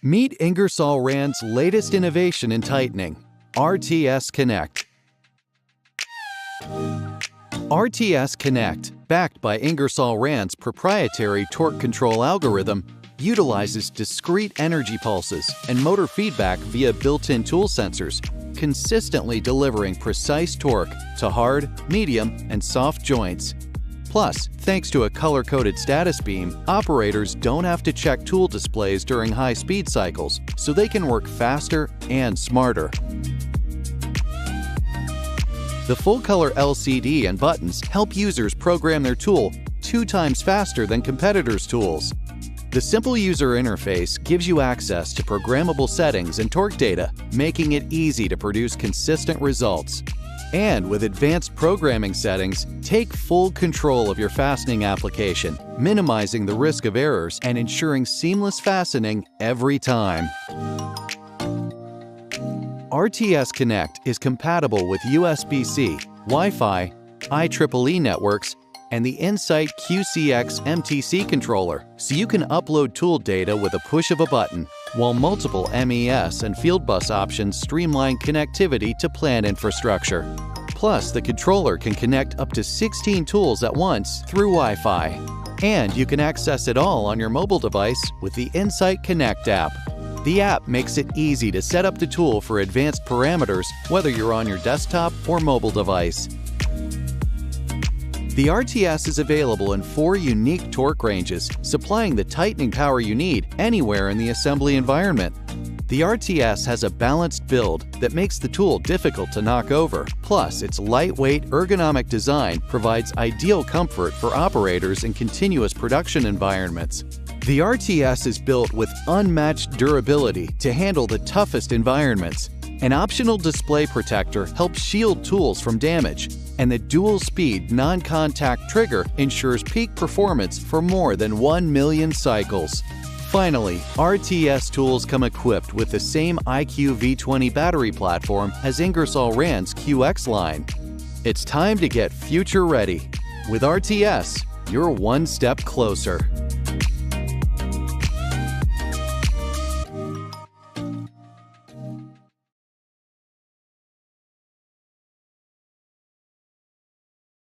Meet Ingersoll-Rand's latest innovation in tightening, RTS Connect. RTS Connect, backed by Ingersoll-Rand's proprietary torque control algorithm, utilizes discrete energy pulses and motor feedback via built-in tool sensors, consistently delivering precise torque to hard, medium, and soft joints. Plus, thanks to a color-coded status beam, operators don't have to check tool displays during high-speed cycles, so they can work faster and smarter. The full-color LCD and buttons help users program their tool 2 times faster than competitors' tools. The simple user interface gives you access to programmable settings and torque data, making it easy to produce consistent results. And with advanced programming settings, take full control of your fastening application, minimizing the risk of errors and ensuring seamless fastening every time. RTS Connect is compatible with USB-C, Wi-Fi, IEEE networks, and the Insight QCX MTC controller, so you can upload tool data with a push of a button, while multiple MES and field bus options streamline connectivity to plant infrastructure. Plus, the controller can connect up to 16 tools at once through Wi-Fi. And you can access it all on your mobile device with the Insight Connect app. The app makes it easy to set up the tool for advanced parameters, whether you're on your desktop or mobile device. The RTS is available in 4 unique torque ranges, supplying the tightening power you need anywhere in the assembly environment. The RTS has a balanced build that makes the tool difficult to knock over. Plus, its lightweight, ergonomic design provides ideal comfort for operators in continuous production environments. The RTS is built with unmatched durability to handle the toughest environments. An optional display protector helps shield tools from damage, and the dual-speed non-contact trigger ensures peak performance for more than 1 million cycles. Finally, RTS tools come equipped with the same IQ V20 battery platform as Ingersoll-Rand's QX line. It's time to get future-ready. With RTS, you're one step closer.